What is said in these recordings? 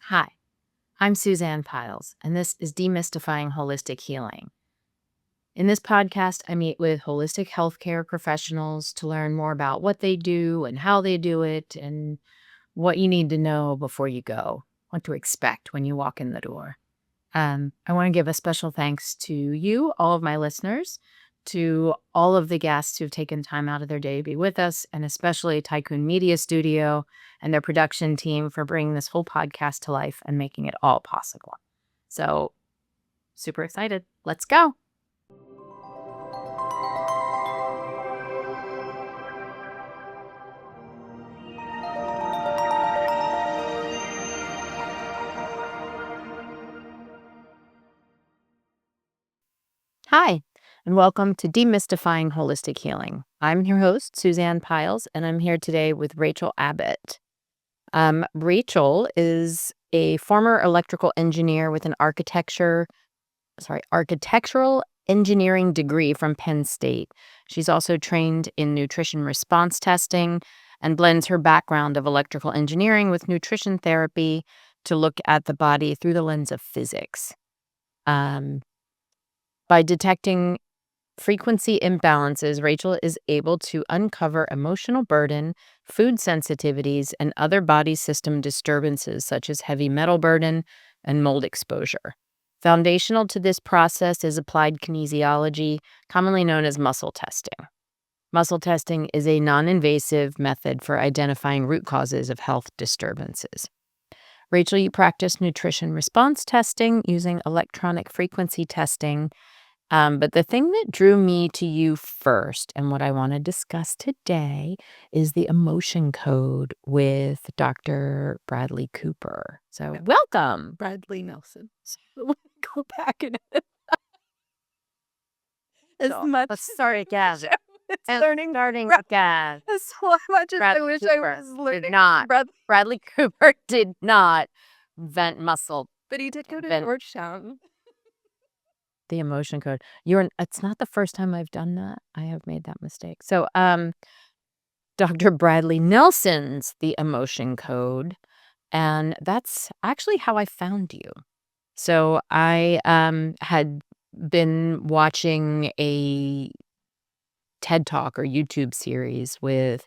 Hi, I'm Suzanne Piles, and this is Demystifying Holistic Healing. In this podcast, I meet with holistic healthcare professionals to learn more about what they do and how they do it, and what you need to know before you go, what to expect when you walk in the door. I want to give a special thanks to you, all of my listeners, to all of the guests who've taken time out of their day to be with us, and especially Tycoon Media Studio and their production team for bringing this whole podcast to life and making it all possible. So, super excited. Let's go. Hi, and welcome to Demystifying Holistic Healing. I'm your host, Suzanne Piles, and I'm here today with Rachel Abbett. Rachel is a former electrical engineer with an architectural engineering degree from Penn State. She's also trained in nutrition response testing and blends her background of electrical engineering with nutrition therapy to look at the body through the lens of physics. By detecting frequency imbalances, Rachel is able to uncover emotional burden, food sensitivities, and other body system disturbances such as heavy metal burden and mold exposure. Foundational to this process is applied kinesiology, commonly known as muscle testing. Muscle testing is a non-invasive method for identifying root causes of health disturbances. Rachel, you practice nutrition response testing using electronic frequency testing. But the thing that drew me to you first, and what I want to discuss today, is the emotion code with Dr. Bradley Cooper. So, welcome. Bradley Nelson. So let me go back and as So, much let's start again. it's And learning starting Bra- again. as much as I Bradley wish Cooper I was learning did not. Bradley Cooper did not invent muscle. but he did go to Invent Georgetown. the emotion code. It's not the first time I've done that. I have made that mistake. So, Dr. Bradley Nelson's The Emotion Code, and that's actually how I found you. So I had been watching a TED Talk or YouTube series with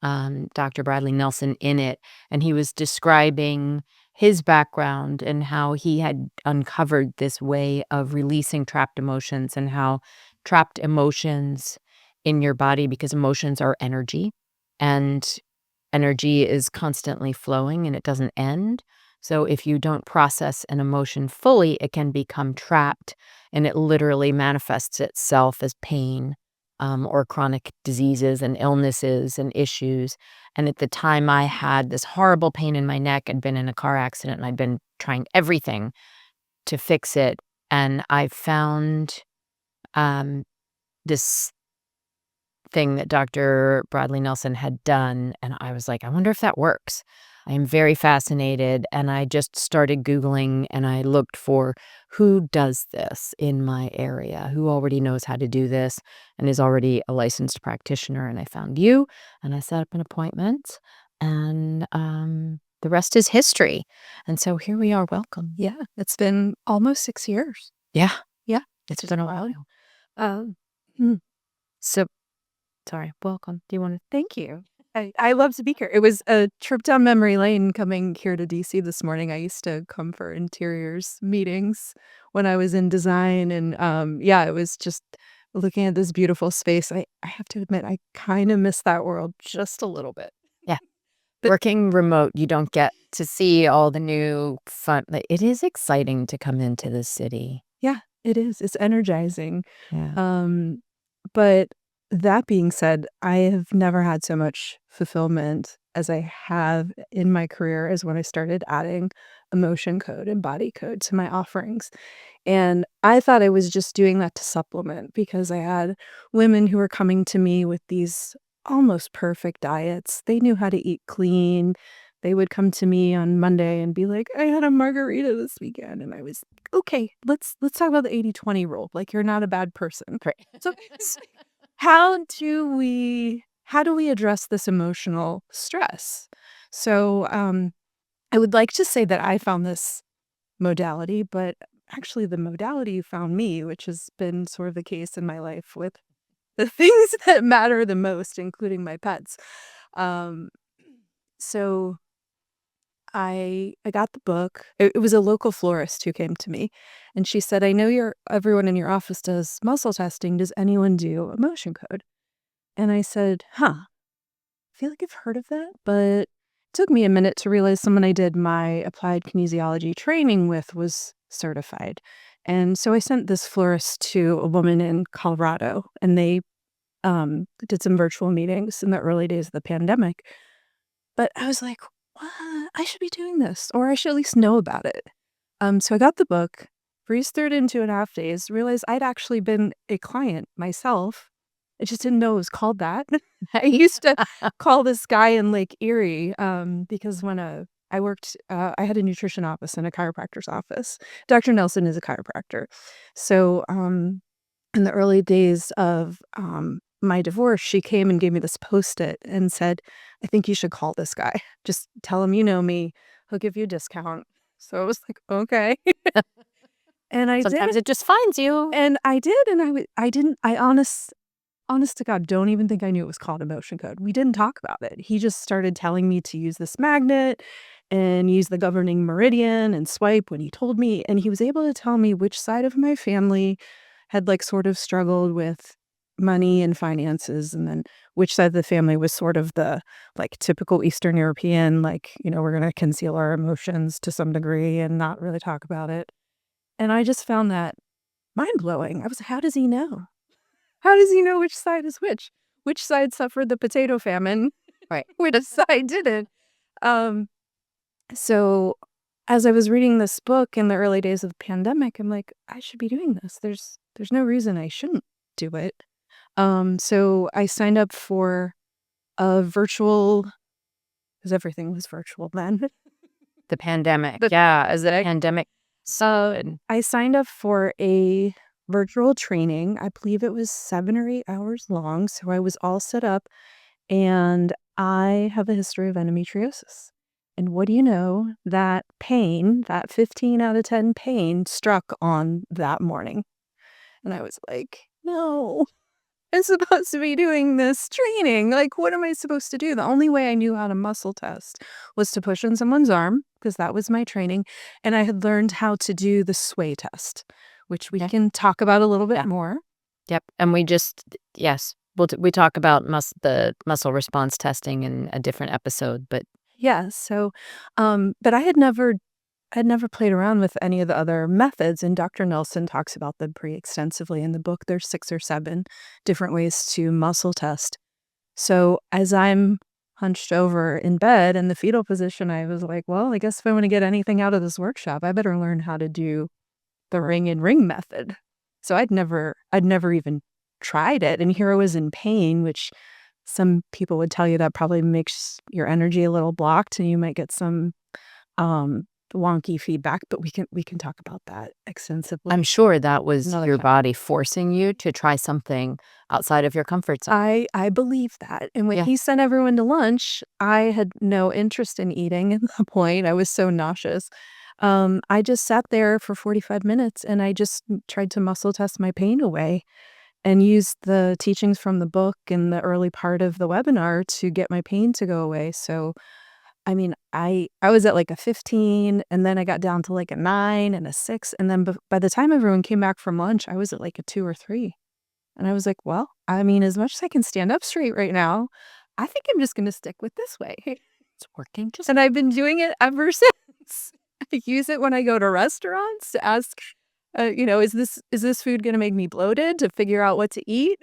Dr. Bradley Nelson in it, and he was describing his background and how he had uncovered this way of releasing trapped emotions, and how trapped emotions in your body, because emotions are energy, and energy is constantly flowing and it doesn't end. So if you don't process an emotion fully, it can become trapped, and it literally manifests itself as pain, or chronic diseases and illnesses and issues. And at the time, I had this horrible pain in my neck. I'd been in a car accident, and I'd been trying everything to fix it. And I found this thing that Dr. Bradley Nelson had done, and I was like, I wonder if that works. I am very fascinated, and I just started Googling, and I looked for who does this in my area, who already knows how to do this and is already a licensed practitioner, and I found you, and I set up an appointment, and the rest is history. And so here we are. Welcome. Yeah, it's been almost 6 years. Yeah. Yeah. It's been a while. So Sorry. Welcome. Do you want to? thank you. I love to be here. It was a trip down memory lane coming here to DC this morning. I used to come for interiors meetings when I was in design, and it was just looking at this beautiful space. I have to admit, I kind of miss that world just a little bit. Yeah. But- Working remote, you don't get to see all the new fun. It is exciting to come into the city. Yeah, it is. It's energizing. Yeah. But that being said, I have never had so much fulfillment as I have in my career as when I started adding emotion code and body code to my offerings. And I thought I was just doing that to supplement, because I had women who were coming to me with these almost perfect diets. They knew how to eat clean. They would come to me on Monday and be like, I had a margarita this weekend. And I was, okay, let's talk about the 80-20 rule. Like, you're not a bad person. Right. So how do we address this emotional stress? So I would like to say that I found this modality, but actually the modality found me, which has been sort of the case in my life with the things that matter the most, including my pets. Um, so I got the book. It was a local florist who came to me, and she said, "I know everyone in your office does muscle testing. Does anyone do emotion code?" And I said, "Huh, I feel like I've heard of that, but it took me a minute to realize someone I did my applied kinesiology training with was certified." And so I sent this florist to a woman in Colorado, and they did some virtual meetings in the early days of the pandemic. But I was like, "What? I should be doing this, or I should at least know about it." So I got the book, breezed through it in 2.5 days, realized I'd actually been a client myself. I just didn't know it was called that. I used to call this guy in Lake Erie, because when I worked, I had a nutrition office and a chiropractor's office. Dr. Nelson is a chiropractor. So, in the early days of, my divorce, she came and gave me this Post-it and said, "I think you should call this guy. Just tell him you know me. He'll give you a discount." So I was like, "Okay." And I Sometimes did, it just finds you. and I did, and I didn't honest to God, don't even think I knew it was called emotion code. We didn't talk about it. He just started telling me to use this magnet and use the governing meridian and swipe when he told me, and he was able to tell me which side of my family had, like, sort of struggled with money and finances, and then which side of the family was sort of the, like, typical Eastern European, like, we're gonna conceal our emotions to some degree and not really talk about it. And I just found that mind-blowing. I was like, "How does he know? How does he know which side is which? Which side suffered the potato famine? Right. Which side didn't?" Um, so as I was reading this book in the early days of the pandemic, I'm like, "I should be doing this. There's no reason I shouldn't do it." So I signed up for a virtual, because everything was virtual then. The pandemic. The Yeah, as the pandemic. pandemic started. I signed up for a virtual training. I believe it was 7 or 8 hours long, so I was all set up, and I have a history of endometriosis. And what do you know? That pain, that 15 out of 10 pain struck on that morning. And I was like, "No, I'm supposed to be doing this training. Like, what am I supposed to do?" The only way I knew how to muscle test was to push on someone's arm, because that was my training. And I had learned how to do the sway test, which we Okay. can talk about a little bit Yeah. more. Yep, and yes, we talk about the muscle response testing in a different episode, but Yeah. So, but I'd never played around with any of the other methods, and Dr. Nelson talks about them pretty extensively in the book. There's 6 or 7 different ways to muscle test. So as I'm hunched over in bed in the fetal position, I was like, "Well, I guess if I want to get anything out of this workshop, I better learn how to do the ring and ring method." So I'd never even tried it, and here I was in pain, which some people would tell you that probably makes your energy a little blocked, and you might get some um wonky feedback, but we can talk about that I'm extensively sure that was another your time. body forcing you to try something outside of your comfort zone. I believe that, and when Yeah. he sent everyone to lunch, I had no interest in eating at that point. I was so nauseous. I just sat there for 45 minutes, and I just tried to muscle test my pain away and used the teachings from the book in the early part of the webinar to get my pain to go away. So, I mean, I was at, like, a 15, and then I got down to, like, a 9 and a 6, and then by the time everyone came back from lunch, I was at, like, a 2 or 3. And I was like, "Well, I mean, as much as I can stand up straight right now, I think I'm just gonna stick with this way." It's working just And I've been doing it ever since. I use it when I go to restaurants to ask, "Is this food gonna make me bloated?" to figure out what to eat.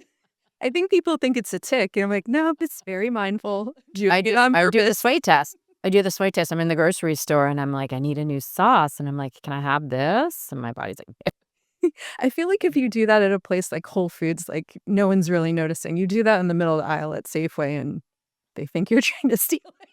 I think people think it's a tick, and I'm like, "No, it's very mindful. Doing it on I do the purpose." sway test. I do the sway test. I'm in the grocery store and I'm like, "I need a new sauce," and I'm like, "Can I have this?" And my body's like, I feel like if you do that at a place like Whole Foods, like, no one's really noticing. You do that in the middle of the aisle at Safeway, and they think you're trying to steal it.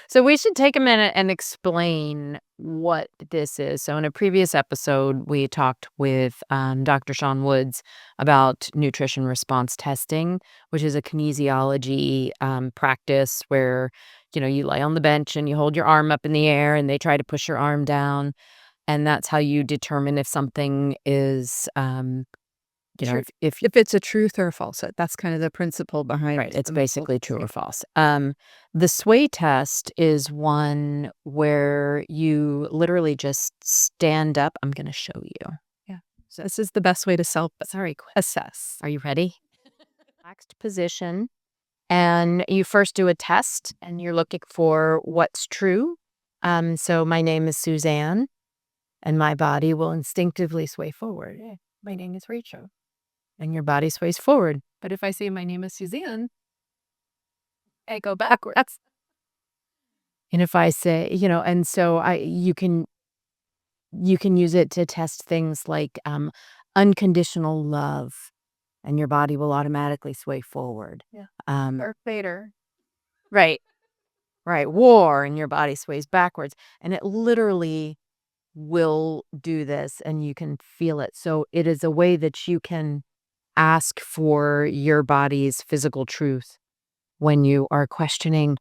So we should take a minute and explain what this is. So in a previous episode, we talked with Dr. Sean Woods about nutrition response testing, which is a kinesiology practice where you lie on the bench and you hold your arm up in the air and they try to push your arm down, and that's how you determine if something is, True. if If it's a truth or a falsehood, that's kind of the principle behind right, it's the basically model. true or false. The sway test is one where you literally just stand up. I'm gonna show you. Yeah. So this is the best way to Sorry, assess. are you ready? Relaxed position, and you first do a test, and you're looking for what's true. So my name is Suzanne, and my body will instinctively sway forward. My name is Rachel, and your body sways forward. But if I say my name is Suzanne, I go backwards. And if I say, and so you can use it to test things like unconditional love, and your body will automatically sway forward. Yeah. Um, Darth Vader. right, right. War, and your body sways backwards, and it literally will do this, and you can feel it. So it is a way that you can ask for your body's physical truth when you are questioning,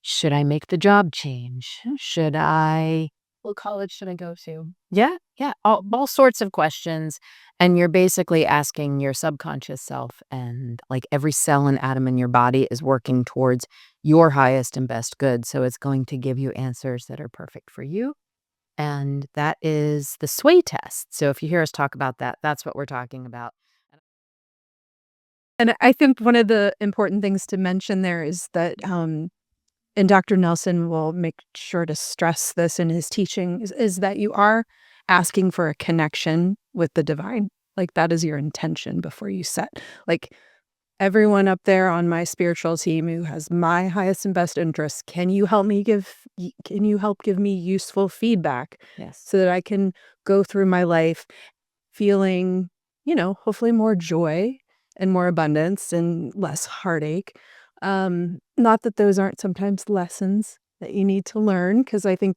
should I make the job change? Should I What college should I go to? Yeah, yeah, all sorts of questions, and you're basically asking your subconscious self, and, like, every cell and atom in your body is working towards your highest and best good, so it's going to give you answers that are perfect for you, and that is the sway test. So if you hear us talk about that, that's what we're talking about. And I think one of the important things to mention there is that, and Dr. Nelson will make sure to stress this in his teaching, is that you are asking for a connection with the divine. Like, that is your intention before you set. Like, everyone up there on my spiritual team who has my highest and best interests, can you help give me useful feedback Yes. so that I can go through my life feeling, hopefully more joy and more abundance and less heartache. Not that those aren't sometimes lessons that you need to learn, because I think,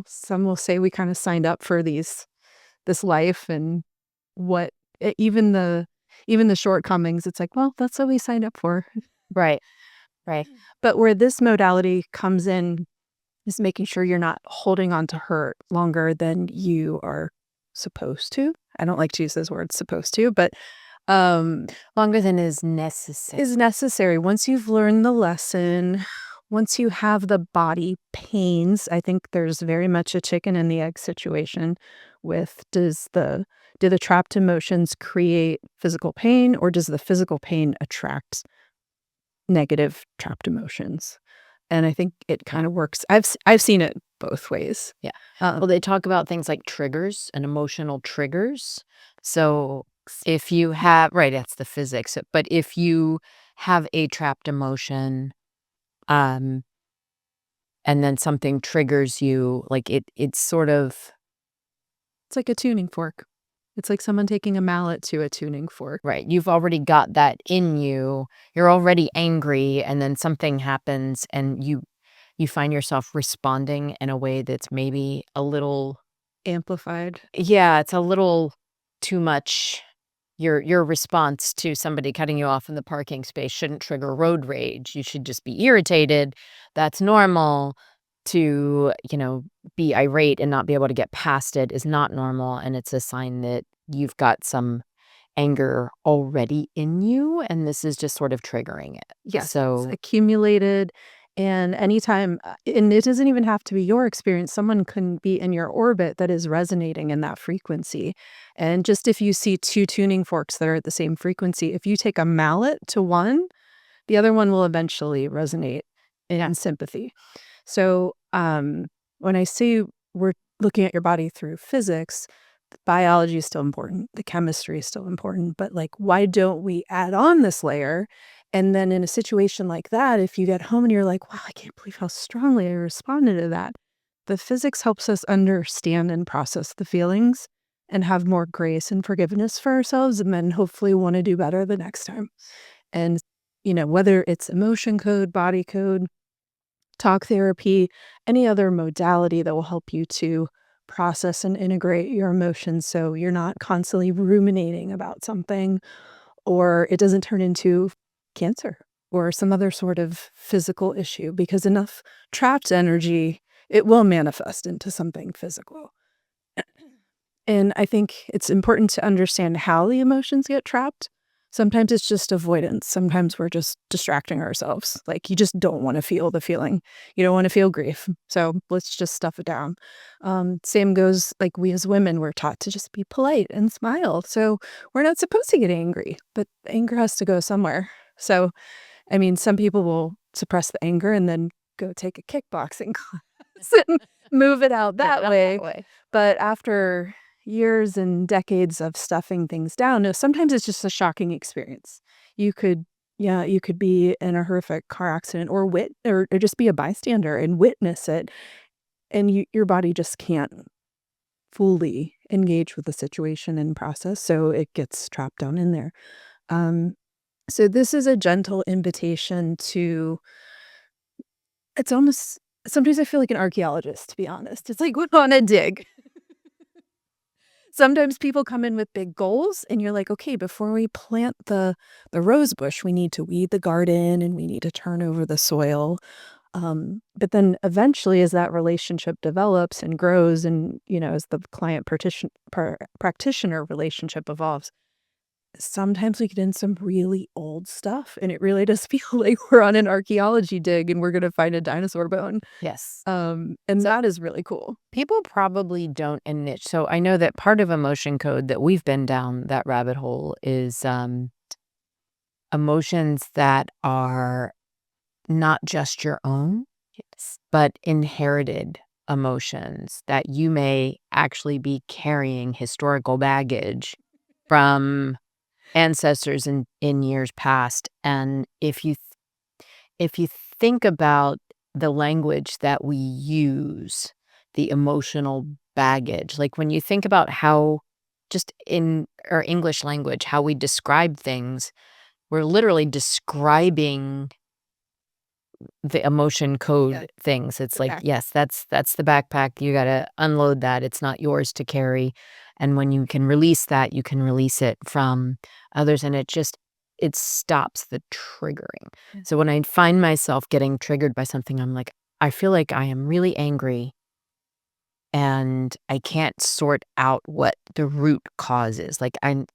some will say we kind of signed up for this life, and what even the shortcomings, it's like, well, that's what we signed up for. Right, right. But where this modality comes in is making sure you're not holding on to hurt longer than you are supposed to. I don't like to use those words supposed to, but um Longer than is necessary. is necessary. Once you've learned the lesson, once you have the body pains, I think there's very much a chicken and the egg situation with, do the trapped emotions create physical pain, or does the physical pain attract negative trapped emotions? And I think it kind of works. I've seen it both ways. Yeah. Well, they talk about things like triggers and emotional triggers. So if you have, right, that's the physics, but if you have a trapped emotion, um, and then something triggers you, like it's sort of, It's like a tuning fork. It's like someone taking a mallet to a tuning fork. right, you've already got that in you. You're already angry, and then something happens, and you find yourself responding in a way that's maybe a little, Amplified. yeah, it's a little too much. Your response to somebody cutting you off in the parking space shouldn't trigger road rage. You should just be irritated. That's normal. To, be irate and not be able to get past it is not normal, and it's a sign that you've got some anger already in you, and this is just sort of triggering it. Yes, it's So accumulated, and anytime, and it doesn't even have to be your experience, someone can be in your orbit that is resonating in that frequency, and just if you see 2 tuning forks that are at the same frequency, if you take a mallet to one, the other one will eventually resonate in sympathy. So, when I say we're looking at your body through physics, the biology is still important, the chemistry is still important, but, like, why don't we add on this layer? And then in a situation like that, if you get home and you're like, "Wow, I can't believe how strongly I responded to that," the physics helps us understand and process the feelings and have more grace and forgiveness for ourselves, and then hopefully wanna do better the next time. And, whether it's emotion code, body code, talk therapy, any other modality that will help you to process and integrate your emotions so you're not constantly ruminating about something, or it doesn't turn into cancer or some other sort of physical issue, because enough trapped energy, it will manifest into something physical. And I think it's important to understand how the emotions get trapped. Sometimes it's just avoidance. Sometimes we're just distracting ourselves. Like, you just don't want to feel the feeling. You don't want to feel grief. So let's just stuff it down. Same goes, like, we as women, we're taught to just be polite and smile. So we're not supposed to get angry, but anger has to go somewhere. So, I mean, some people will suppress the anger and then go take a kickboxing class and move it out that way. But after years and decades of stuffing things down, no, sometimes it's just a shocking experience. You could, yeah, you could be in a horrific car accident or just be a bystander and witness it, and your body just can't fully engage with the situation and process, so it gets trapped down in there. Um, so this is a gentle invitation to, it's almost, sometimes I feel like an archaeologist, to be honest. It's like, we're on a dig. Sometimes people come in with big goals and you're like, okay, before we plant the rose bush, we need to weed the garden and we need to turn over the soil. But then eventually, as that relationship develops and grows, and as the client practitioner relationship evolves, sometimes we get in some really old stuff, and it really does feel like we're on an archaeology dig and we're gonna find a dinosaur bone. Yes. And So that is really cool. people probably don't niche. So I know that part of emotion code that we've been down that rabbit hole is emotions that are not just your own, Yes. but inherited emotions that you may actually be carrying historical baggage from ancestors in years past. And if you think about the language that we use, the emotional baggage, like when you think about how just in our English language, how we describe things, we're literally describing the emotion Yeah, code things. It's the like, back. yes, that's the backpack. You gotta unload that. It's not yours to carry. And when you can release that, you can release it from others. And it stops the triggering. Yeah. So when I find myself getting triggered by something, I'm like, I feel like I am really angry and I can't sort out what the root cause is. Like I'm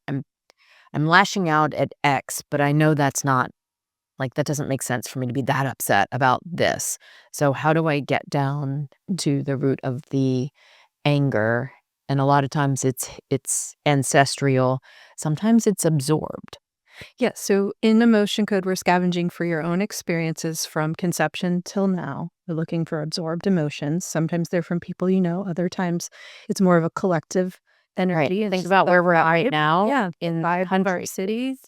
lashing out at X, but I know that's not, like, that doesn't make sense for me to be that upset about this. So how do I get down to the root of the anger? And a lot of times it's ancestral. Sometimes it's absorbed. Yeah, so in emotion code, we're scavenging for your own experiences from conception till now. We're looking for absorbed emotions. Sometimes they're from people you know, other times it's more of a collective Right. energy. It's Think just about the where we're at right vibe. now Yeah, the in the vibe of our country. cities.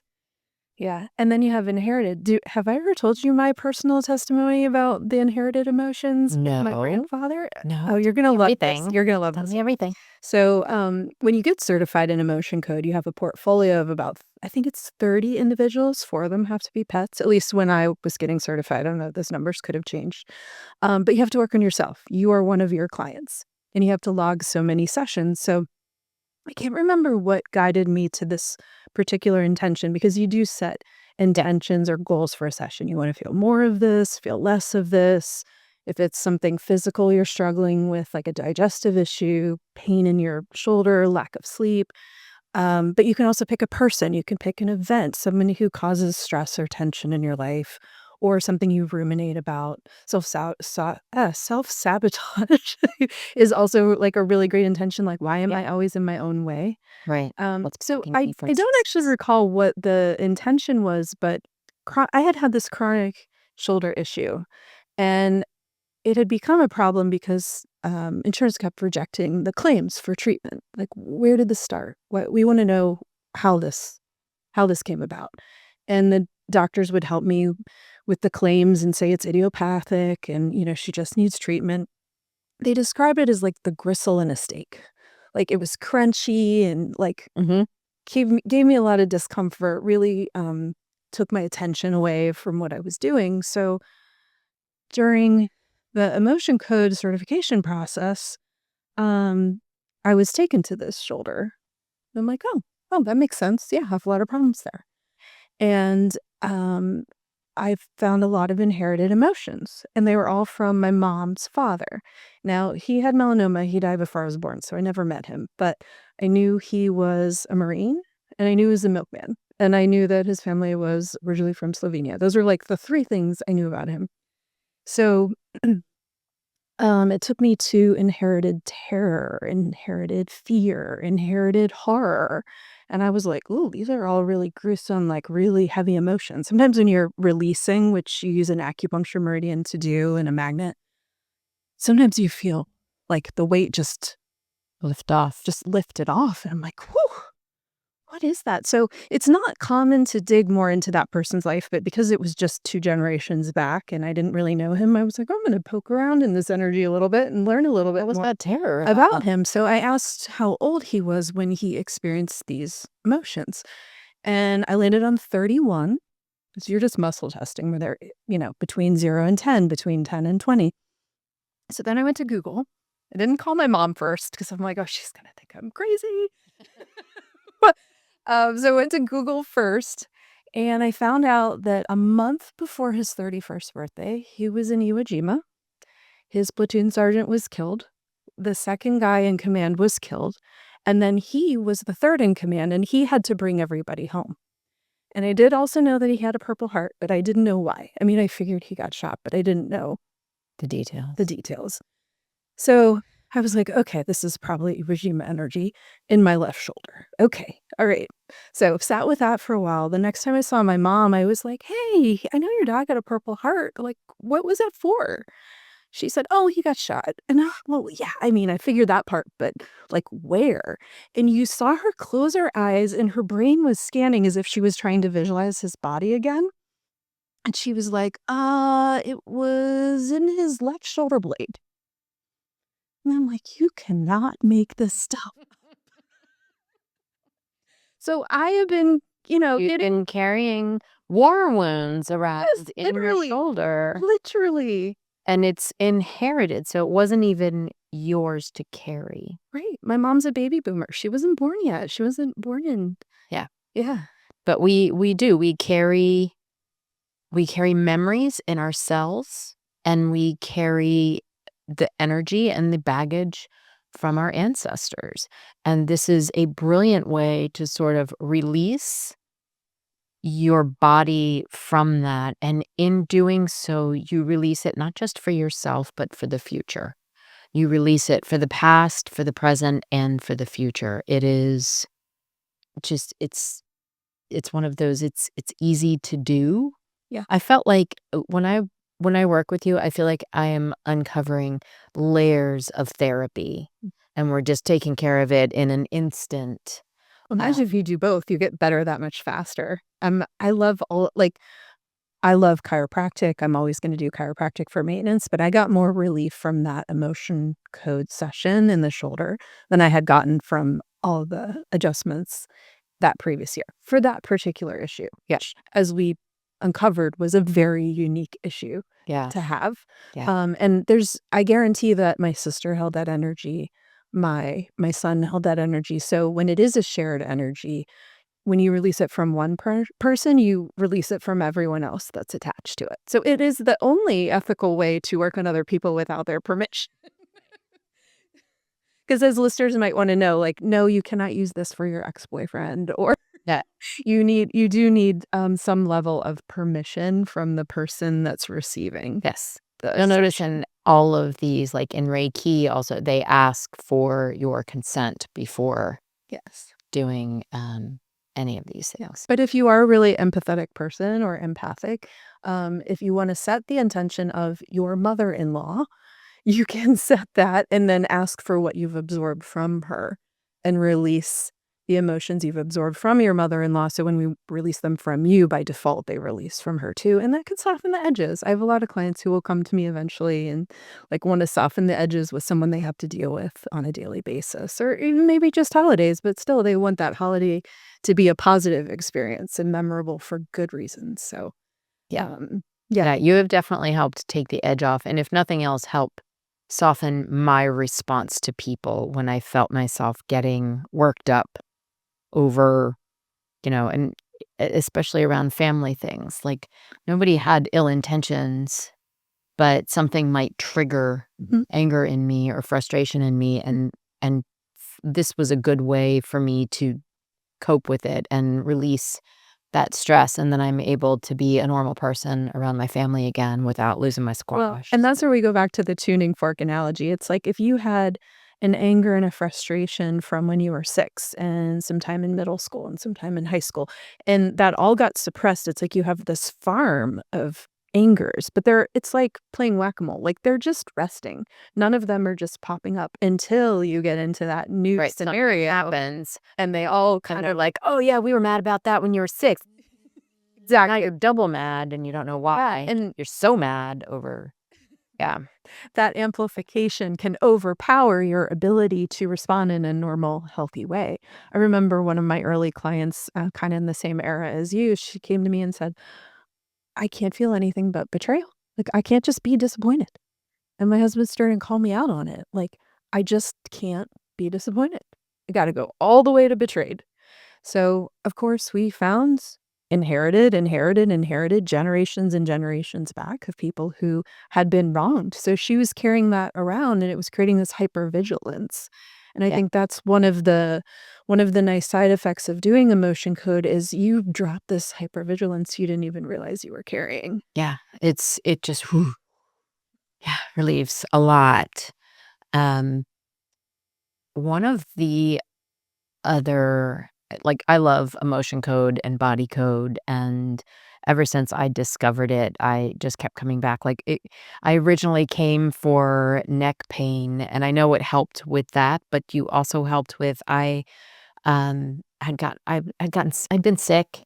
Yeah, and then you have inherited. Have I ever told you my personal testimony about the inherited emotions with my No. grandfather? No. Oh, you're Tell gonna me love this. everything. You're gonna love Tell this. me everything. So, when you get certified in emotion code, you have a portfolio of about, I think it's 30 individuals. 4 of them have to be pets, at least when I was getting certified. I don't know, those numbers could have changed. But you have to work on yourself. You are one of your clients, and you have to log so many sessions. So I can't remember what guided me to this particular intention, because you do set intentions or goals for a session. You want to feel more of this, feel less of this. If it's something physical you're struggling with, like a digestive issue, pain in your shoulder, lack of sleep. But you can also pick a person. You can pick an event, somebody who causes stress or tension in your life, or something you ruminate about. Self-sabotage is also like a really great intention. Like, why am Yeah. I always in my own way? Right. What's So making me I don't actually success? recall what the intention was, but I had this chronic shoulder issue, and it had become a problem because insurance kept rejecting the claims for treatment. Like, where did this start? What we want to know, how this came about, and the doctors would help me with the claims and say it's idiopathic, and she just needs treatment. They describe it as like the gristle in a steak. Like, it was crunchy and like Mhm. gave me a lot of discomfort, really took my attention away from what I was doing. So during the emotion code certification process, um, I was taken to this shoulder. I'm like, oh, that makes sense. Yeah, I have a lot of problems there. And I found a lot of inherited emotions, and they were all from my mom's father. Now, he had melanoma. He died before I was born, so I never met him, but I knew he was a Marine, and I knew he was a milkman, and I knew that his family was originally from Slovenia. Those are, like, the 3 things I knew about him. So, it took me to inherited terror, inherited fear, inherited horror, and I was like, "Ooh, these are all really gruesome, like, really heavy emotions." Sometimes when you're releasing, which you use an acupuncture meridian to do and a magnet, sometimes you feel like the weight just lifted off, and I'm like, "Whew, what is that?" So, it's not common to dig more into that person's life, but because it was just 2 generations back and I didn't really know him, I was like, "I'm gonna poke around in this energy a little bit and learn a little bit What was more that terror about about? him." So, I asked how old he was when he experienced these emotions, and I landed on 31. So you're just muscle testing where they're, between 0 and 10, between 10 and 20. So then I went to Google. I didn't call my mom first because I'm like, "Oh, she's gonna think I'm crazy." So I went to Google first, and I found out that a month before his 31st birthday, he was in Iwo Jima. His platoon sergeant was killed. The second guy in command was killed. And then he was the third in command, and he had to bring everybody home. And I did also know that he had a Purple Heart, but I didn't know why. I mean, I figured he got shot, but I didn't know The details. the details. So I was like, okay, this is probably Iwo Jima energy in my left shoulder. Okay, all right. So sat with that for a while. The next time I saw my mom, I was like, hey, I know your dog got a Purple Heart. Like, what was that for? She said, "Oh, he got shot." And, well, yeah, I mean, I figured that part, but, like, where? And you saw her close her eyes, and her brain was scanning as if she was trying to visualize his body again. And she was like, it was in his left shoulder blade." And I'm like, "You cannot make this stuff." So I have been, You've getting been carrying war wounds around this in your shoulder, literally. and it's inherited, so it wasn't even yours to carry. Right. My mom's a baby boomer. She wasn't born yet. She wasn't born in. Yeah. Yeah. But we do. We carry memories in our cells, and we carry the energy and the baggage from our ancestors. And this is a brilliant way to sort of release your body from that. And in doing so, you release it not just for yourself, but for the future. You release it for the past, for the present, and for the future. It is just, it's one of those, it's easy to do. Yeah. I felt like when I work with you, I feel like I am uncovering layers of therapy, and we're just taking care of it in an instant. Imagine if you do both, you get better that much faster. I love I love chiropractic. I'm always gonna do chiropractic for maintenance, but I got more relief from that emotion code session in the shoulder than I had gotten from all the adjustments that previous year for that particular issue, Yeah. which, as we uncovered, was a very unique issue Yeah. to have. Yeah. And I guarantee that my sister held that energy, my son held that energy. So when it is a shared energy, when you release it from one person, you release it from everyone else that's attached to it. So it is the only ethical way to work on other people without their permission. Because as listeners might want to know, like, no, you cannot use this for your ex-boyfriend, or Yeah. you do need some level of permission from the person that's receiving Yes. the You'll notice session. in all of these, like in Reiki also, they ask for your consent before Yes. doing, any of these Yeah. things. But if you are a really empathetic person or empathic, if you want to set the intention of your mother-in-law, you can set that and then ask for what you've absorbed from her and release the emotions you've absorbed from your mother-in-law. So when we release them from you, by default, they release from her too. And that can soften the edges. I have a lot of clients who will come to me eventually and like want to soften the edges with someone they have to deal with on a daily basis, or even maybe just holidays, but still they want that holiday to be a positive experience and memorable for good reasons. So, Yeah. yeah. Yeah, you have definitely helped take the edge off, and if nothing else, help soften my response to people when I felt myself getting worked up over, and especially around family things. Like, nobody had ill intentions, but something might trigger Mhm. anger in me or frustration in me, and this was a good way for me to cope with it and release that stress, and then I'm able to be a normal person around my family again without losing my Well, squash. and that's where we go back to the tuning fork analogy. It's like if you had an anger and a frustration from when you were 6 and sometime in middle school and sometime in high school, and that all got suppressed, it's like you have this farm of angers, but it's like playing whack-a-mole, like, they're just resting. None of them are just popping up until you get into that new Right, something scenario, happens, and they all and kind they're of like, "Oh, yeah, we were mad about that when you were 6." Now exactly, you're double mad, and you don't know why. and You're so mad over yeah, that amplification can overpower your ability to respond in a normal, healthy way. I remember one of my early clients, kind of in the same era as you, she came to me and said, I can't feel anything but betrayal. Like, I can't just be disappointed. And my husband started to call me out on it. Like, I just can't be disappointed. I got to go all the way to betrayed. So, of course, we found inherited generations and generations back of people who had been wronged. So she was carrying that around and it was creating this hypervigilance. And I yeah, think that's one of the nice side effects of doing emotion code is you drop this hypervigilance you didn't even realize you were carrying. yeah, it just whew, yeah, relieves a lot. Um, one of the other like, I love emotion code and body code, and ever since I discovered it, I just kept coming back, like, I originally came for neck pain, and I know it helped with that, but you also helped with I'd been sick,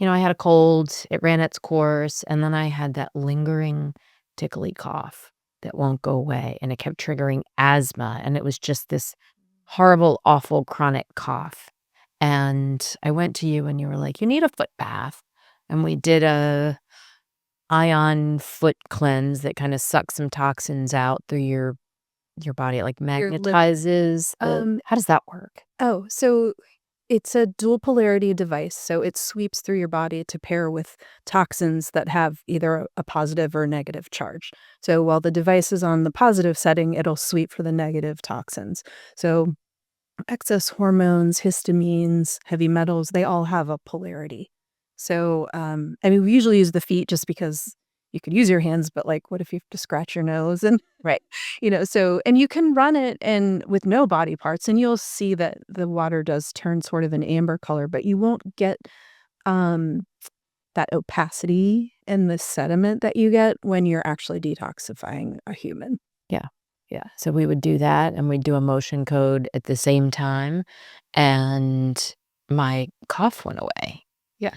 I had a cold, it ran its course, and then I had that lingering tickly cough that won't go away, and it kept triggering asthma, and it was just this horrible, awful chronic cough, and I went to you and you were like, "You need a foot bath," and we did a ion foot cleanse that kinda sucks some toxins out through your body, it, like, Your liver. magnetizes the Um, how does that work? so it's a dual polarity device, so it sweeps through your body to pair with toxins that have either a positive or negative charge. So while the device is on the positive setting, it'll sweep for the negative toxins. So excess hormones, histamines, heavy metals, they all have a polarity. So, I mean, we usually use the feet just because you could use your hands, but like, what if you have to scratch your nose and Right. so and you can run it and with no body parts and you'll see that the water does turn sort of an amber color, but you won't get um that opacity and the sediment that you get when you're actually detoxifying a human. Yeah. Yeah. So we would do that and we'd do a motion code at the same time, and my cough went away. Yeah.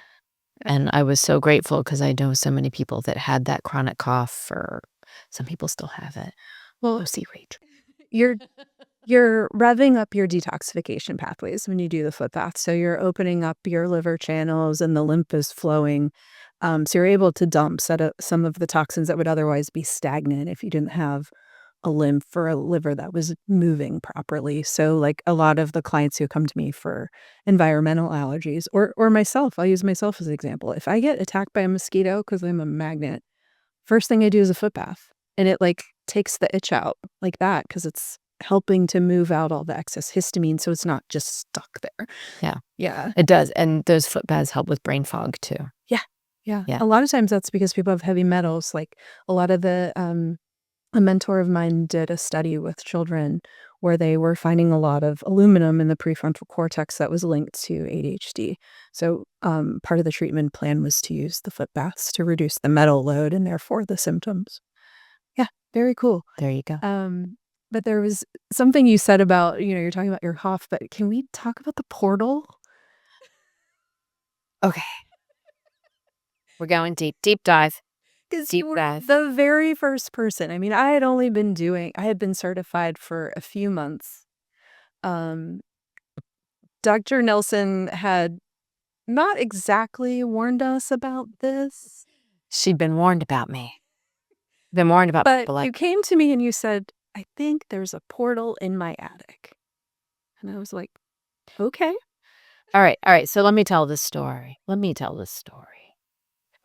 And I was so grateful because I know so many people that had that chronic cough, or some people still have it. Well, Go see Rachel. you're you're revving up your detoxification pathways when you do the foot bath. So you're opening up your liver channels and the lymph is flowing. So you're able to dump some of the toxins that would otherwise be stagnant if you didn't have a lymph or a liver that was moving properly. So like a lot of the clients who come to me for environmental allergies or myself, I'll use myself as an example. If I get attacked by a mosquito because I'm a magnet, first thing I do is a foot bath, and it, like, takes the itch out like that because it's helping to move out all the excess histamine so it's not just stuck there. Yeah, Yeah. it does. And those foot baths help with brain fog too. Yeah. Yeah. Yeah. A lot of times that's because people have heavy metals, like, a lot of a mentor of mine did a study with children where they were finding a lot of aluminum in the prefrontal cortex that was linked to ADHD. So, part of the treatment plan was to use the foot baths to reduce the metal load and therefore the symptoms. Yeah, very cool. There you go. Um, but there was something you said about, you're talking about your Hoff, but can we talk about the portal? Okay. We're going deep, deep dive, Because deep you were dive. the very first person. I mean, I had been certified for a few months. Um, Dr. Nelson had not exactly warned us about this, She'd been warned about me. Been warned about but people like you came to me and you said, I think there's a portal in my attic. And I was like, okay. All right, so let me tell this story.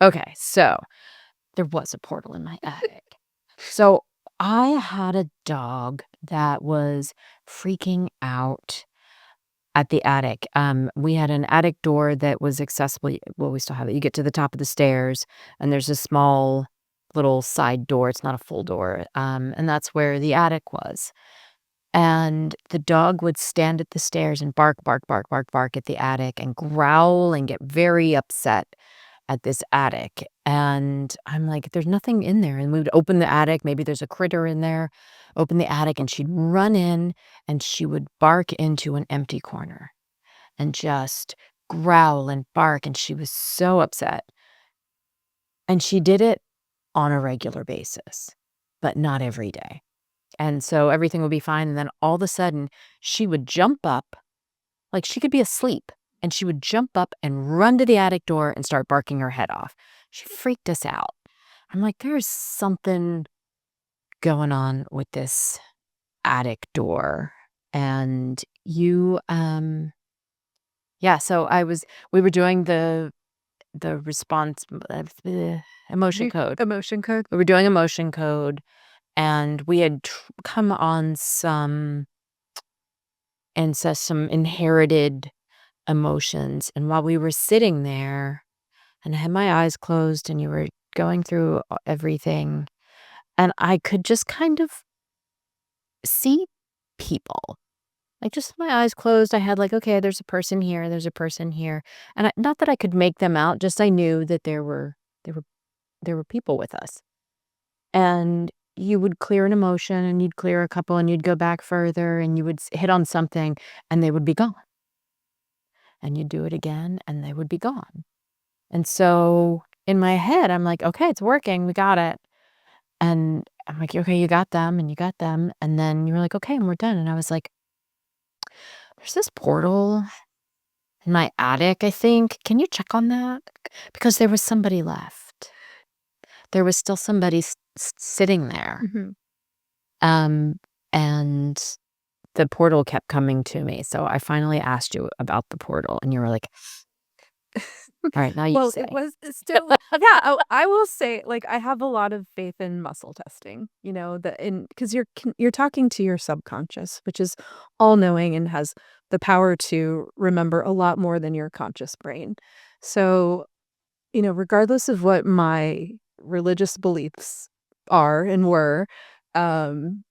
Okay, so there was a portal in my attic. So I had a dog that was freaking out at the attic. We had an attic door that was accessible. Well, we still have it. You get to the top of the stairs, and there's a small little side door. It's not a full door. And that's where the attic was. And the dog would stand at the stairs and bark, bark, bark, bark, bark at the attic and growl and get very upset at this attic. And I'm like, there's nothing in there. And we would open the attic. Maybe there's a critter in there. Open the attic, and she'd run in and she would bark into an empty corner and just growl and bark. And she was so upset. And she did it on a regular basis, but not every day. And so everything would be fine. And then all of a sudden, she would jump up, like she could be asleep, and she would jump up and run to the attic door and start barking her head off. She freaked us out. I'm like, there's something going on with this attic door. And we were doing the response, emotion code. Emotion code. We were doing emotion code, and we had come on some inherited emotions. And while we were sitting there, and I had my eyes closed, and you were going through everything, and I could just kind of see people. Like, just my eyes closed, I had like, okay, there's a person here, there's a person here. And not that I could make them out, just I knew that there were people with us. And you would clear an emotion, and you'd clear a couple, and you'd go back further, and you would hit on something, and they would be gone. And you'd do it again, and they would be gone. And so in my head, I'm like, okay, it's working. We got it. And I'm like, okay, you got them, and you got them. And then you were like, okay, and we're done. And I was like, there's this portal in my attic, I think. Can you check on that? Because there was somebody left. There was still somebody sitting there. Mhm. And the portal kept coming to me. So I finally asked you about the portal, and you were like, all right, now you Well, say. it was still yeah, I will say, like, I have a lot of faith in muscle testing, because you're talking to your subconscious, which is all-knowing and has the power to remember a lot more than your conscious brain. So, regardless of what my religious beliefs are and were, um,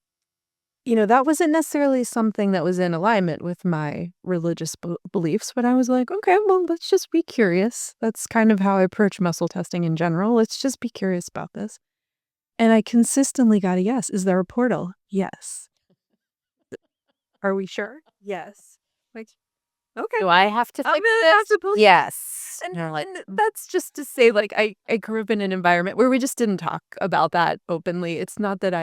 that wasn't necessarily something that was in alignment with my religious beliefs, but I was like, okay, well, let's just be curious. That's kind of how I approach muscle testing in general. Let's just be curious about this. And I consistently got a yes. Is there a portal? Yes. Are we sure? Yes. Like, okay. Do I have to I'm fix gonna have this? to believe. Yes. And, And you're like, and that's just to say, like, I grew up in an environment where we just didn't talk about that openly. It's not that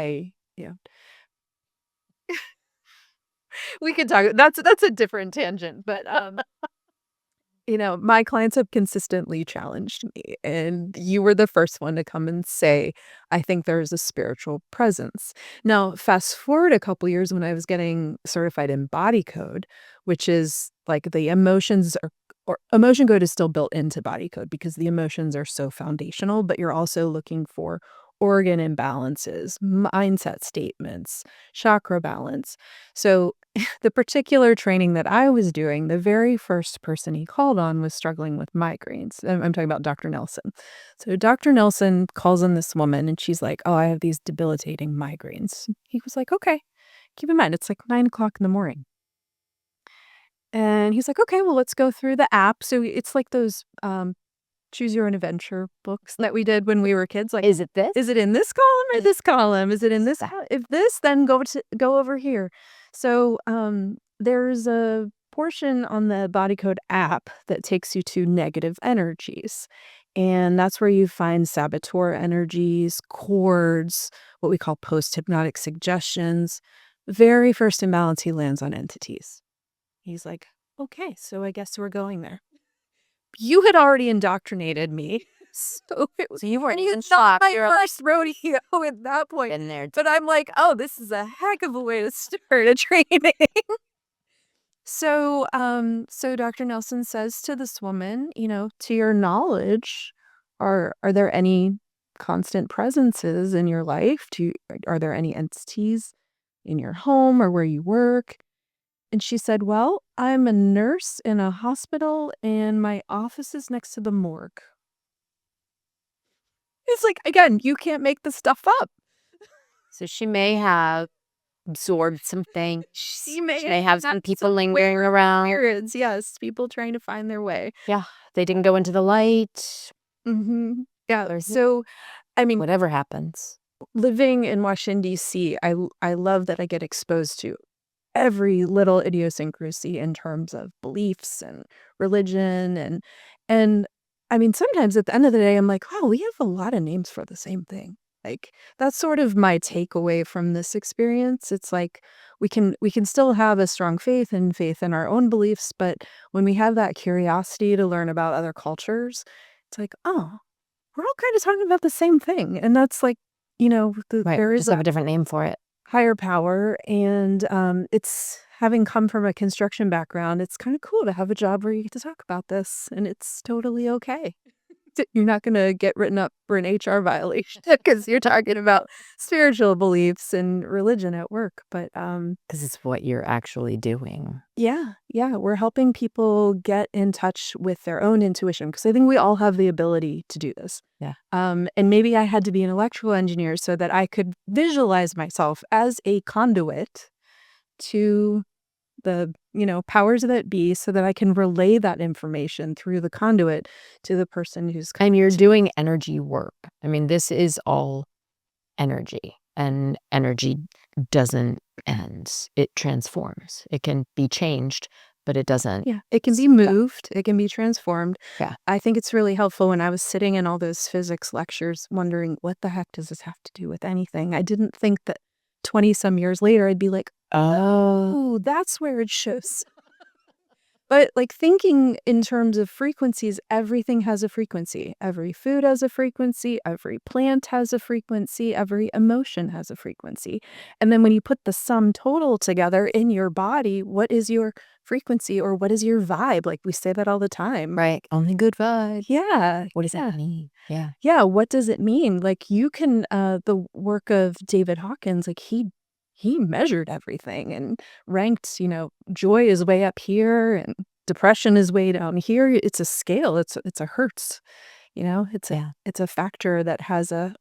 we could talk. That's a different tangent, but my clients have consistently challenged me, and you were the first one to come and say, I think there is a spiritual presence. Now, fast forward a couple years when I was getting certified in body code, which is like the emotions or emotion code is still built into body code because the emotions are so foundational, but you're also looking for organ imbalances, mindset statements, chakra balance. So the particular training that I was doing, the very first person he called on was struggling with migraines. I'm talking about Dr. Nelson. So Dr. Nelson calls on this woman, and she's like, oh, I have these debilitating migraines. He was like, okay, keep in mind, it's like 9 o'clock in the morning. And he's like, okay, well, let's go through the app. So it's like those choose your own adventure books that we did when we were kids. Like, is it this? is it in this column or this column? Is it in this? If this, then go over here. So there's a portion on the Body Code app that takes you to negative energies. And that's where you find saboteur energies, cords, what we call post-hypnotic suggestions. Very first imbalance he lands on entities. He's like, okay, so I guess we're going there. You had already indoctrinated me. So you weren't even not shocked. my You're first rodeo at that point. in there. But I'm like, oh, this is a heck of a way to start a training. So Dr. Nelson says to this woman, to your knowledge, are there any constant presences in your life? Are there any entities in your home or where you work? And she said, "Well, I'm a nurse in a hospital and my office is next to the morgue." It's like, again, you can't make this stuff up. So she may have absorbed some things. She She may may have have some people some lingering weird around. experience, yes, people trying to find their way. Yeah, they didn't go into the light. Mhm. Yeah, There's so, I mean, whatever happens. living in Washington, DC, I love that I get exposed to every little idiosyncrasy in terms of beliefs and religion and I mean, sometimes at the end of the day, I'm like, "Wow, we have a lot of names for the same thing." Like, that's sort of my takeaway from this experience. It's like we can still have a strong faith in our own beliefs, but when we have that curiosity to learn about other cultures, it's like, "Oh, we're all kinda talking about the same thing." And that's like, Right, there is just have a different name for it. higher power, and, it's having come from a construction background, it's kinda cool to have a job where you get to talk about this, and it's totally okay. You're not gonna get written up for an HR violation because 'cause you're talking about spiritual beliefs and religion at work, but, 'Cause it's what you're actually doing. yeah, we're helping people get in touch with their own intuition because I think we all have the ability to do this. Yeah. And maybe I had to be an electrical engineer so that I could visualize myself as a conduit to the, powers that be so that I can relay that information through the conduit to the person who's And you're coming to. doing energy work. I mean, this is all energy, and energy doesn't end. It transforms. It can be changed, but it doesn't. Yeah, it can be Yeah. moved, it can be transformed. Yeah. I think it's really helpful when I was sitting in all those physics lectures wondering, "What the heck does this have to do with anything?" I didn't think that 20 some years later, I'd be like, Oh, "Oh, that's where it shows." But, like, thinking in terms of frequencies, everything has a frequency. Every food has a frequency, every plant has a frequency, every emotion has a frequency. And then when you put the sum total together in your body, what is your frequency or what is your vibe? Like, we say that all the time. right. Only good vibes. Yeah, What does yeah. that mean? Yeah. Yeah, what does it mean? Like, you can, the work of David Hawkins, like, he measured everything and ranked, joy is way up here and depression is way down here. It's a scale, it's a hertz, it's a Yeah. it's a factor that has a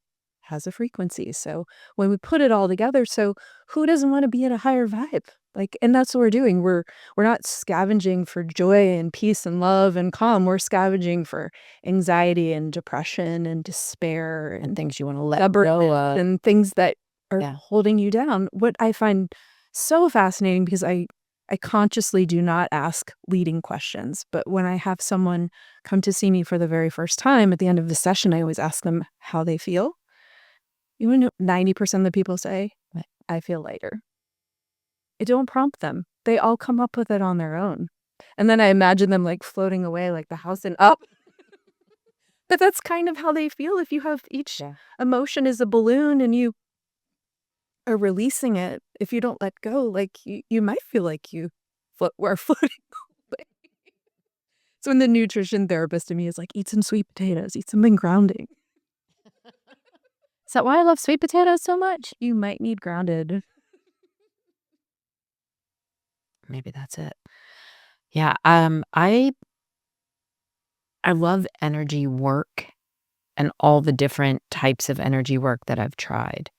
frequency. So when we put it all together, so who doesn't want to be at a higher vibe? Like, and that's what we're doing. We're not scavenging for joy and peace and love and calm. We're scavenging for anxiety and depression and despair And and things you wanna let stubbornness go of. and things that are Yeah. holding you down. What I find so fascinating because I consciously do not ask leading questions, but when I have someone come to see me for the very first time, at the end of the session, I always ask them how they feel. Even though 90% of the people say, Right. "I feel lighter." I don't prompt them. They all come up with it on their own. And then I imagine them, like, floating away like the house and up. But that's kind of how they feel if you have each Yeah. emotion is a balloon and you are releasing it. If you don't let go, like, you might feel like you are floating away. So when the nutrition therapist to me is like, "Eat some sweet potatoes, eat something grounding." Is that why I love sweet potatoes so much? You might need grounded. Maybe that's it. Yeah, I love energy work and all the different types of energy work that I've tried.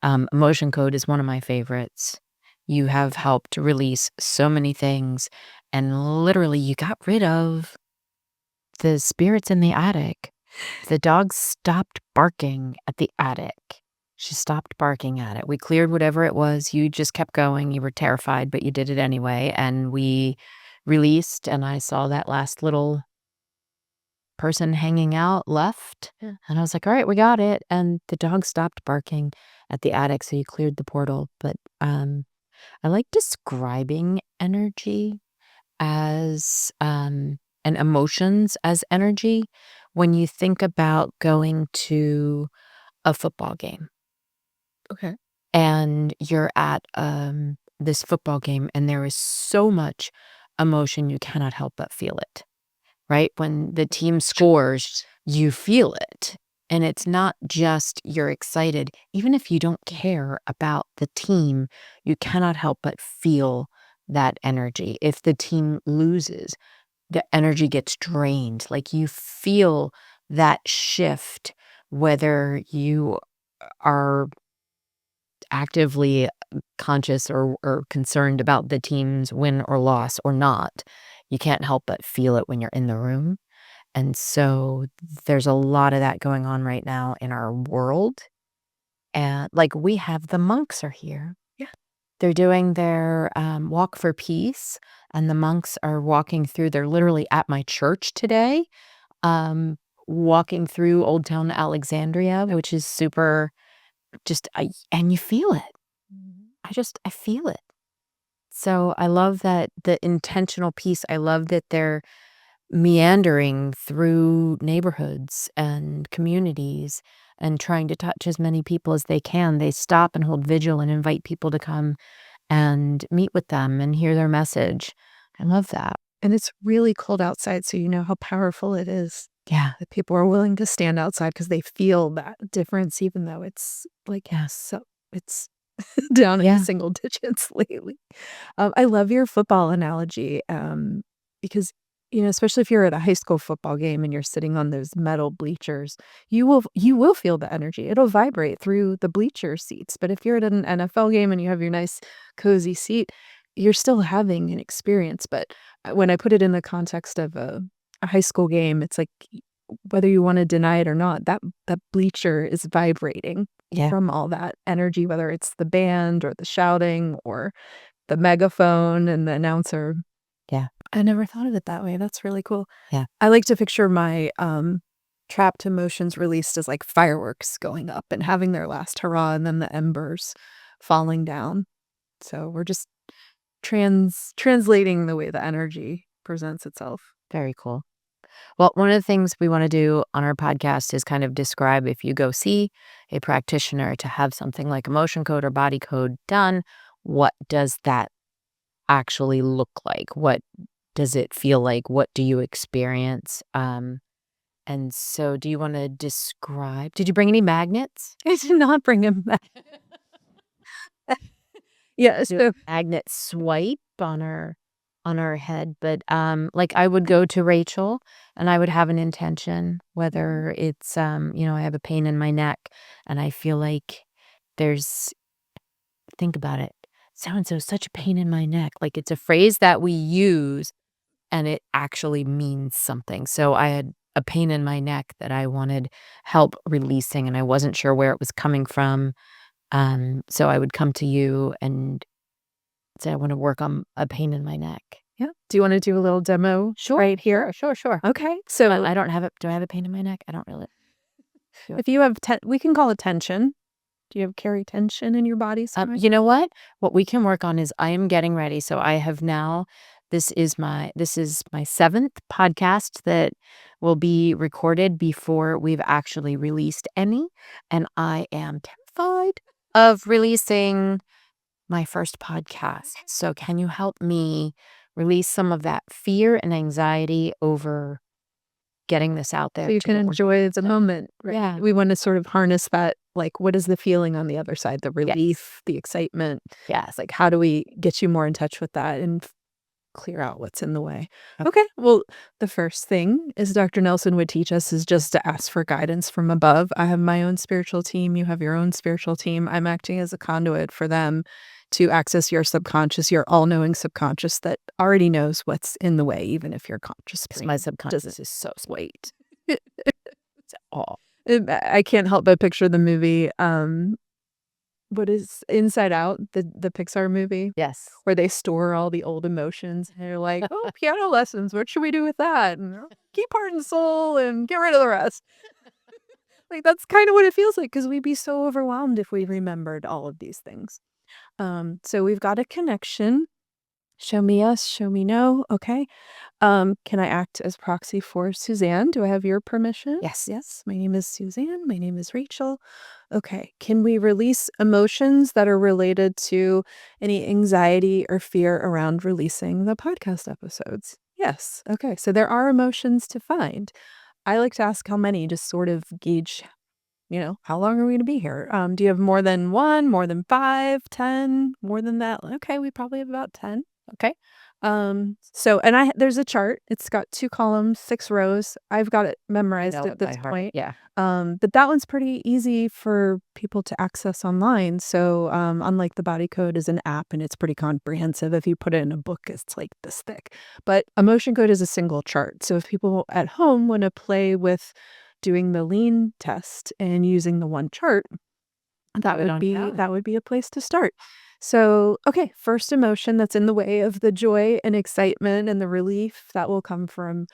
Emotion code is one of my favorites. You have helped release so many things, and literally, you got rid of the spirits in the attic. The dog stopped barking at the attic. She stopped barking at it. We cleared whatever it was. You just kept going. You were terrified, but you did it anyway. And we released, and I saw that last little person hanging out left. Yeah. And I was like, all right, we got it. And the dog stopped barking at the attic. So you cleared the portal. But I like describing energy as and emotions as energy when you think about going to a football game Okay. and you're at this football game, and there is so much emotion, you cannot help but feel it, right? When the team scores, you feel it. And it's not just you're excited. Even if you don't care about the team, you cannot help but feel that energy. If the team loses, the energy gets drained. Like you feel that shift, whether you are actively conscious or concerned about the team's win or loss or not. You can't help but feel it when you're in the room. And so there's a lot of that going on right now in our world. And like we have the monks are here. Yeah. They're doing their walk for peace, and the monks are walking through. They're literally at my church today, um, walking through Old Town Alexandria, which is super and you feel it. I feel it. So I love that the intentional piece. I love that they're meandering through neighborhoods and communities and trying to touch as many people as they can. They stop and hold vigil and invite people to come and meet with them and hear their message. I love that. And it's really cold outside, so you know how powerful it is Yeah. that people are willing to stand outside because they feel that difference, even though it's like, Yeah. so it's down in Yeah. single digits lately. I love your football analogy, because, especially if you're at a high school football game and you're sitting on those metal bleachers, you will feel the energy. It'll vibrate through the bleacher seats. But if you're at an NFL game and you have your nice cozy seat, you're still having an experience. But when I put it in the context of a high school game, it's like whether you want to deny it or not, that bleacher is vibrating Yeah. from all that energy, whether it's the band or the shouting or the megaphone and the announcer. Yeah. I never thought of it that way. That's really cool. Yeah. I like to picture my trapped emotions released as like fireworks going up and having their last hurrah and then the embers falling down. So we're just translating the way the energy presents itself. Very cool. Well, one of the things we want to do on our podcast is kind of describe if you go see a practitioner to have something like emotion code or body code done, what does that actually look like? What does it feel like? What do you experience? And so do you want to describe? Did you bring any magnets? I did not bring him back. Yeah, Do a so magnet swipe on our head, but like I would go to Rachel and I would have an intention, whether it's I have a pain in my neck and I feel like there's think about it. So and so such a pain in my neck. Like it's a phrase that we use and it actually means something. So I had a pain in my neck that I wanted help releasing and I wasn't sure where it was coming from. So I would come to you and say, I want to work on a pain in my neck. yeah. Do you want to do a little demo right here? Sure. Okay. So I don't have it. Do I have a pain in my neck? I don't really. if you have we can call it tension. Do you have carry tension in your body? You know what? What we can work on is I am getting ready. So I have now. This is my seventh podcast that will be recorded before we've actually released any, and I am terrified of releasing my first podcast. So can you help me release some of that fear and anxiety over getting this out there So you to can the enjoy the moment, right? Yeah. We want to sort of harness that, like, what is the feeling on the other side? The relief, the excitement. Yes. It's like, how do we get you more in touch with that and clear out what's in the way? Okay. Okay. Well, the first thing, as Dr. Nelson would teach us, is just to ask for guidance from above. I have my own spiritual team. You have your own spiritual team. I'm acting as a conduit for them to access your subconscious, your all-knowing subconscious that already knows what's in the way, even if your conscious brain My subconscious doesn't. is so Wait. It's all. I can't help but picture the movie, what is Inside Out, the Pixar movie, Yes. where they store all the old emotions, and they're like, "Oh, piano lessons, what should we do with that? And keep heart and soul and get rid of the rest." Like, that's kinda what it feels like because 'cause we'd be so overwhelmed if we remembered all of these things. So we've got a connection. Show me yes, show me no. Okay. Can I act as proxy for Suzanne? Do I have your permission? Yes. Yes. My name is Suzanne. My name is Rachel. Okay. Can we release emotions that are related to any anxiety or fear around releasing the podcast episodes? Yes. Okay. So there are emotions to find. I like to ask how many, just sort of gauge, how long are we going to be here? Do you have more than one, more than 5, 10, more than that? Okay, we probably have about 10. Okay. There's a chart. It's got 2 columns, 6 rows. I've got it You memorized know at it by this heart. point. Yeah. But that one's pretty easy for people to access online. So, unlike the body code is an app and it's pretty comprehensive. If you put it in a book, it's like this thick. But emotion code is a single chart. So if people at home want to play with doing the lean test and using the one chart, Have it on your own. that would be a place to start. So, okay, first emotion that's in the way of the joy and excitement and the relief that will come from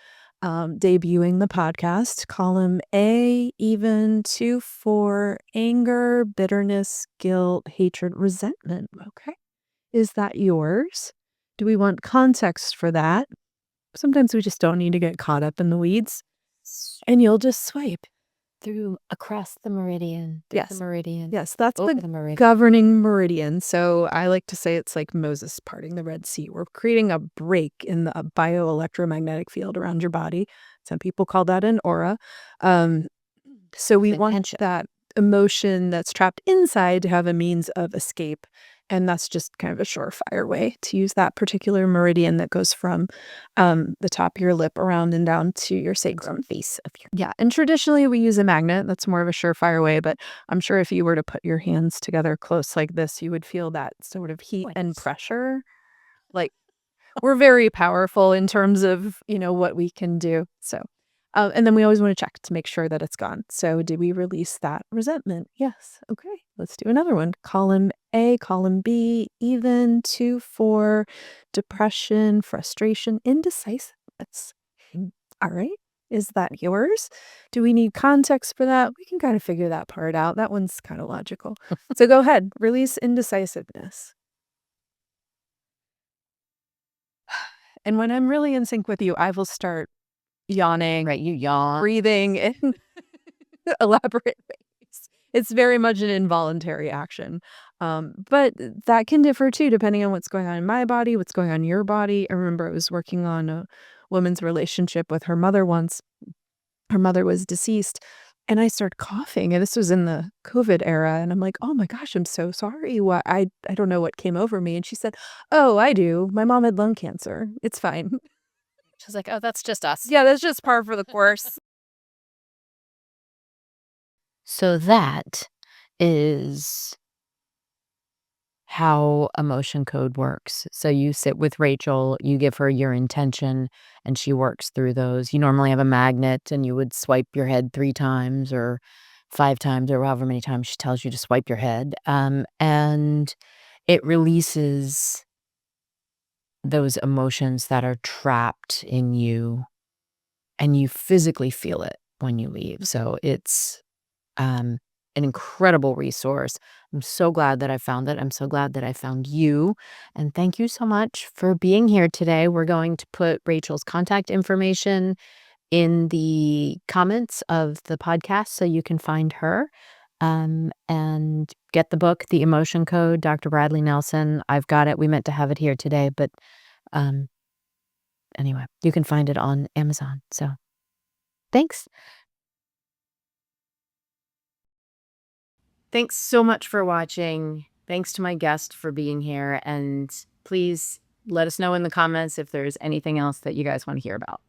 debuting the podcast. Column A, even 2 for anger, bitterness, guilt, hatred, resentment. Okay. Is that yours? Do we want context for that? Sometimes we just don't need to get caught up in the weeds and you'll just swipe. Across the meridian, through the Yes. meridian, Yes, that's over the the meridian. governing meridian. So I like to say it's like Moses parting the Red Sea. We're creating a break in the bioelectromagnetic field around your body. Some people call that an aura. Um, so we want Intention. that emotion that's trapped inside to have a means of escape. And that's just kind of a surefire way to use that particular meridian that goes from the top of your lip around and down to your sacrum. Base of your Yeah, and traditionally we use a magnet. That's more of a surefire way, but I'm sure if you were to put your hands together close like this, you would feel that sort of heat and points. pressure. Like we're very powerful in terms of, what we can do. So, and then we always want to check to make sure that it's gone. So, did we release that resentment? Yes. Okay. Let's do another one. Column A, column B, even 2, 4, depression, frustration, indecisiveness. All right. Is that yours? Do we need context for that? We can kind of figure that part out. That one's kind of logical. So go ahead, release indecisiveness. And when I'm really in sync with you, I will start yawning, Right, you yawn. breathing in elaborate ways. It's very much an involuntary action. But that can differ too, depending on what's going on in my body, what's going on in your body. I remember I was working on a woman's relationship with her mother once. Her mother was deceased. And I started coughing, and this was in the COVID era, and I'm like, "Oh my gosh, I'm so sorry. What I don't know what came over me." And she said, "Oh, I do. My mom had lung cancer. It's fine." She's like, "Oh, that's just us." Yeah, that's just par for the course. So that is how emotion code works. So you sit with Rachel, you give her your intention, and she works through those. You normally have a magnet, and you would swipe your head 3 times or 5 times or however many times she tells you to swipe your head, and it releases those emotions that are trapped in you, and you physically feel it when you leave. So it's an incredible resource. I'm so glad that I found it. I'm so glad that I found you. And thank you so much for being here today. We're going to put Rachel's contact information in the comments of the podcast so you can find her and get the book, The Emotion Code, Dr. Bradley Nelson. I've got it. We meant to have it here today, but um, anyway, you can find it on Amazon. So thanks. Thanks so much for watching. Thanks to my guest for being here. And please let us know in the comments if there's anything else that you guys want to hear about.